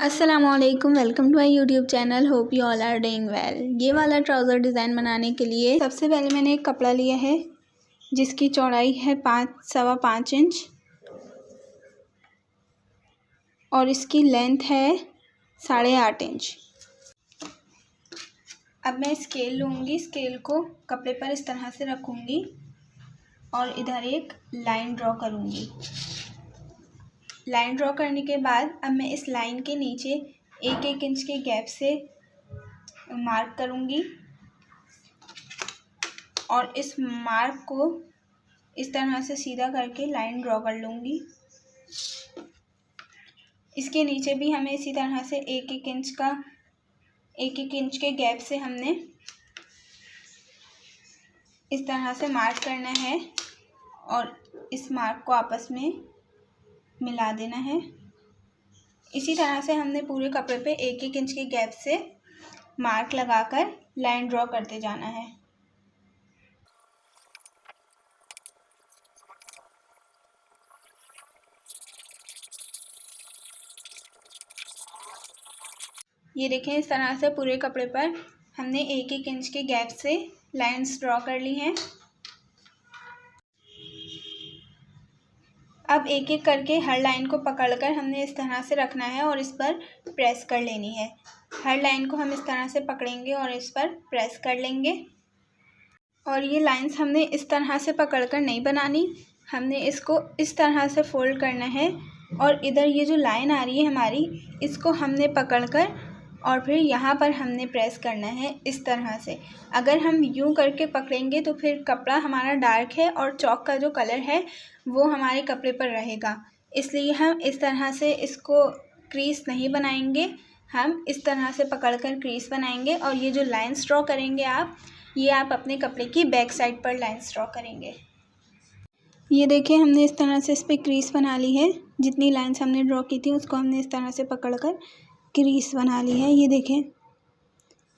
अस्सलामुअलैकुम, welcome to my YouTube channel. Hope you all are doing well. ये वाला trouser design बनाने के लिए सबसे पहले मैंने एक कपड़ा लिया है जिसकी चौड़ाई है 5.25 इंच और इसकी लेंथ है 8.5 इंच। अब मैं स्केल लूँगी, स्केल को कपड़े पर इस तरह से रखूँगी और इधर एक लाइन ड्रॉ करूँगी। लाइन ड्रॉ करने के बाद अब मैं इस लाइन के नीचे 1-1 इंच के गैप से मार्क करूँगी और इस मार्क को इस तरह से सीधा करके लाइन ड्रॉ कर लूँगी। इसके नीचे भी हमें इसी तरह से 1-1 इंच के गैप से हमने इस तरह से मार्क करना है और इस मार्क को आपस में मिला देना है। इसी तरह से हमने पूरे कपड़े पे 1-1 इंच के गैप से मार्क लगाकर लाइन ड्रॉ करते जाना है। ये देखें, इस तरह से पूरे कपड़े पर हमने 1-1 इंच के गैप से लाइंस ड्रॉ कर ली हैं। अब एक एक करके हर लाइन को पकड़कर हमने इस तरह से रखना है और इस पर प्रेस कर लेनी है। हर लाइन को हम इस तरह से पकड़ेंगे और इस पर प्रेस कर लेंगे। और ये लाइंस हमने इस तरह से पकड़कर नहीं बनानी, हमने इसको इस तरह से फोल्ड करना है और इधर ये जो लाइन आ रही है हमारी, इसको हमने पकड़कर और फिर यहाँ पर हमने प्रेस करना है इस तरह से। अगर हम यूँ करके पकड़ेंगे तो फिर कपड़ा हमारा डार्क है और चॉक का जो कलर है वो हमारे कपड़े पर रहेगा, इसलिए हम इस तरह से इसको क्रीज नहीं बनाएंगे। हम इस तरह से पकड़कर क्रीज बनाएंगे और ये जो लाइंस ड्रॉ करेंगे ये आप अपने कपड़े की बैक साइड पर लाइंस ड्रॉ करेंगे। ये देखिए, हमने इस तरह से इस पर क्रीज बना ली है। जितनी लाइंस हमने ड्रॉ की थी उसको हमने इस तरह से पकड़कर क्रीज बना ली है। ये देखें,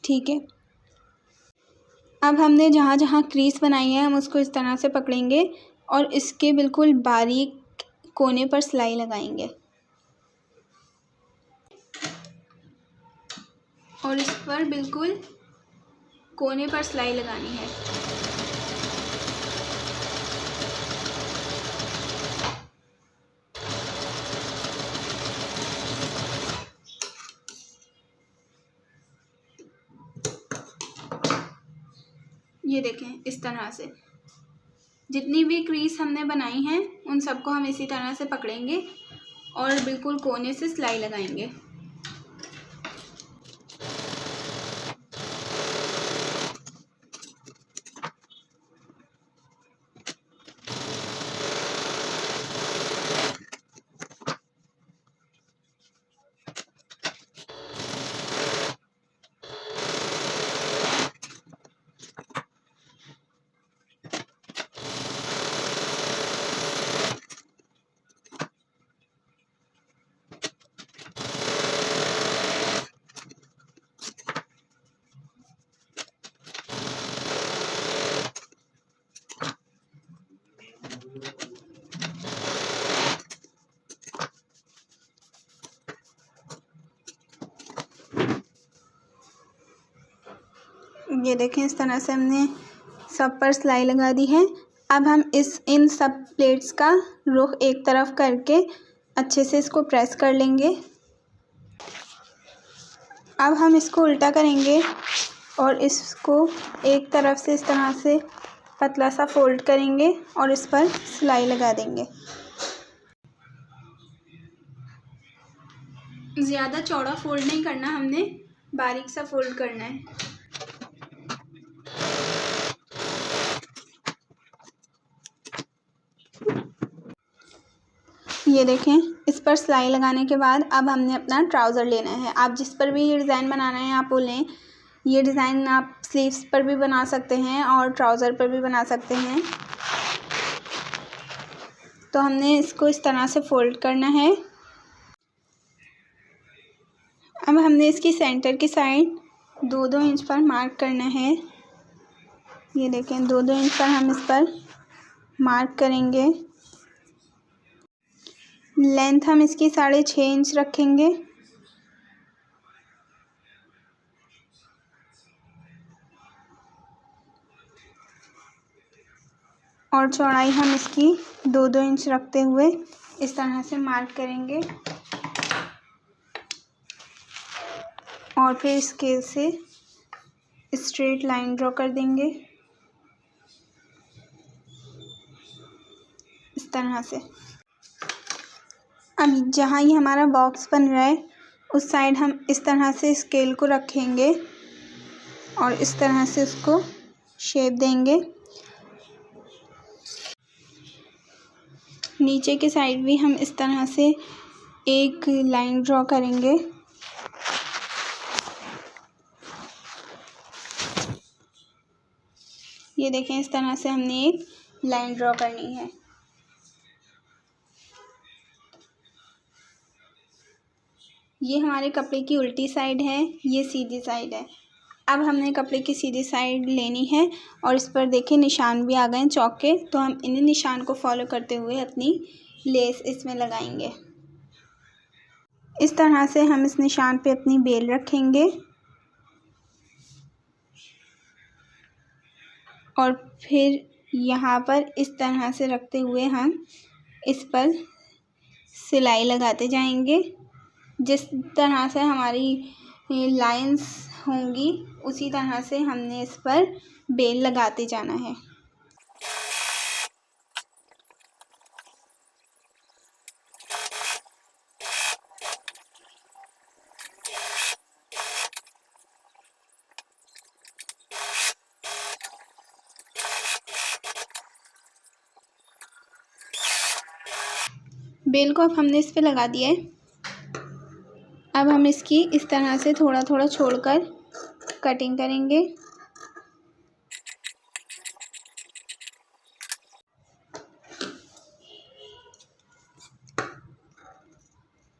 ठीक है। अब हमने जहाँ जहाँ क्रीज बनाई है हम उसको इस तरह से पकड़ेंगे और इसके बिल्कुल बारीक कोने पर सिलाई लगाएंगे और इस पर बिल्कुल कोने पर सिलाई लगानी है। ये देखें, इस तरह से जितनी भी क्रीज हमने बनाई हैं उन सबको हम इसी तरह से पकड़ेंगे और बिल्कुल कोने से सिलाई लगाएंगे। ये देखें, इस तरह से हमने सब पर सिलाई लगा दी है। अब हम इन सब प्लेट्स का रुख एक तरफ करके अच्छे से इसको प्रेस कर लेंगे। अब हम इसको उल्टा करेंगे और इसको एक तरफ से इस तरह से पतला सा फोल्ड करेंगे और इस पर सिलाई लगा देंगे। ज़्यादा चौड़ा फोल्ड नहीं करना, हमने बारीक सा फोल्ड करना है। ये देखें, इस पर सिलाई लगाने के बाद अब हमने अपना ट्राउज़र लेना है। आप जिस पर भी ये डिज़ाइन बनाना है आप वो लें। ये डिज़ाइन आप स्लीव्स पर भी बना सकते हैं और ट्राउज़र पर भी बना सकते हैं। तो हमने इसको इस तरह से फोल्ड करना है। अब हमने इसकी सेंटर की साइड 2-2 इंच पर मार्क करना है। ये देखें, 2-2 इंच पर हम इस पर मार्क करेंगे। लेंथ हम इसकी 6.5 इंच रखेंगे और चौड़ाई हम इसकी 2-2 इंच रखते हुए इस तरह से मार्क करेंगे और फिर स्केल से स्ट्रेट लाइन ड्रॉ कर देंगे इस तरह से। अब जहाँ ये हमारा बॉक्स बन रहा है उस साइड हम इस तरह से स्केल को रखेंगे और इस तरह से उसको शेप देंगे। नीचे के साइड भी हम इस तरह से एक लाइन ड्रॉ करेंगे। ये देखें, इस तरह से हमने एक लाइन ड्रॉ करनी है। ये हमारे कपड़े की उल्टी साइड है, ये सीधी साइड है। अब हमने कपड़े की सीधी साइड लेनी है और इस पर देखिए निशान भी आ गए हैं चौक के, तो हम इन्हीं निशान को फॉलो करते हुए अपनी लेस इसमें लगाएंगे। इस तरह से हम इस निशान पे अपनी बेल रखेंगे और फिर यहाँ पर इस तरह से रखते हुए हम इस पर सिलाई लगाते जाएंगे। जिस तरह से हमारी लाइंस होंगी उसी तरह से हमने इस पर बेल लगाते जाना है। बेल को अब हमने इस पे लगा दिया है। अब हम इसकी इस तरह से थोड़ा थोड़ा छोड़कर कटिंग करेंगे।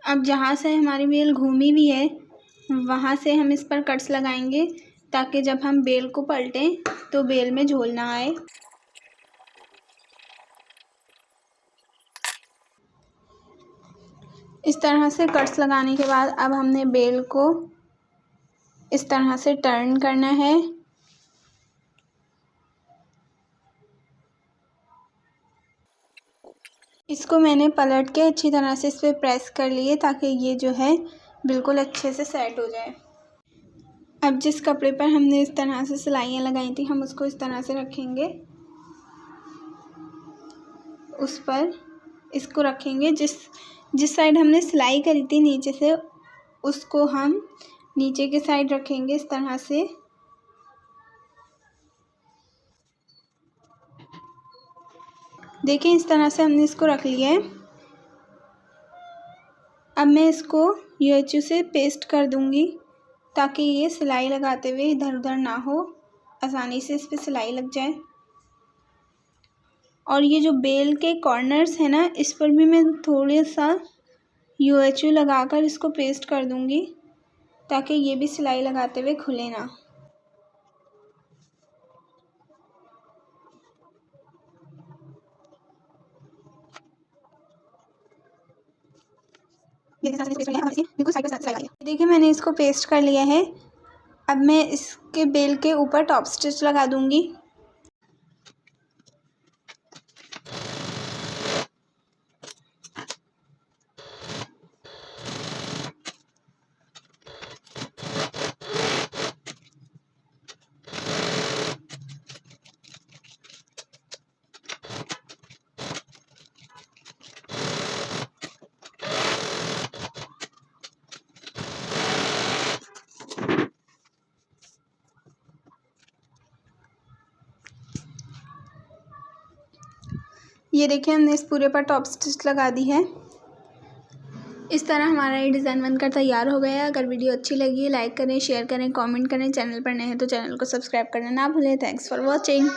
अब जहाँ से हमारी बेल घूमी भी है वहाँ से हम इस पर कट्स लगाएंगे ताकि जब हम बेल को पलटें तो बेल में झोल ना आए। इस तरह से कट्स लगाने के बाद अब हमने बेल को इस तरह से टर्न करना है। इसको मैंने पलट के अच्छी तरह से इस पर प्रेस कर लिए ताकि ये जो है बिल्कुल अच्छे से सेट हो जाए। अब जिस कपड़े पर हमने इस तरह से सिलाइयाँ लगाई थी हम उसको इस तरह से रखेंगे, उस पर इसको रखेंगे। जिस साइड हमने सिलाई करी थी नीचे से उसको हम नीचे के साइड रखेंगे इस तरह से। देखिए, इस तरह से हमने इसको रख लिया है। अब मैं इसको UHU से पेस्ट कर दूंगी ताकि ये सिलाई लगाते हुए इधर उधर ना हो, आसानी से इस पर सिलाई लग जाए। और ये जो बेल के कॉर्नर्स है ना, इस पर भी मैं थोड़ा सा UHU लगाकर इसको पेस्ट कर दूंगी ताकि ये भी सिलाई लगाते हुए खुले ना। देखिए, मैंने इसको पेस्ट कर लिया है। अब मैं इसके बेल के ऊपर टॉप स्टिच लगा दूंगी। ये देखिए, हमने इस पूरे पर टॉप स्टिच लगा दी है। इस तरह हमारा ये डिज़ाइन बनकर तैयार हो गया है। अगर वीडियो अच्छी लगी लाइक करें, शेयर करें, कमेंट करें। चैनल पर नए हैं तो चैनल को सब्सक्राइब करना ना भूलें। Thanks for watching.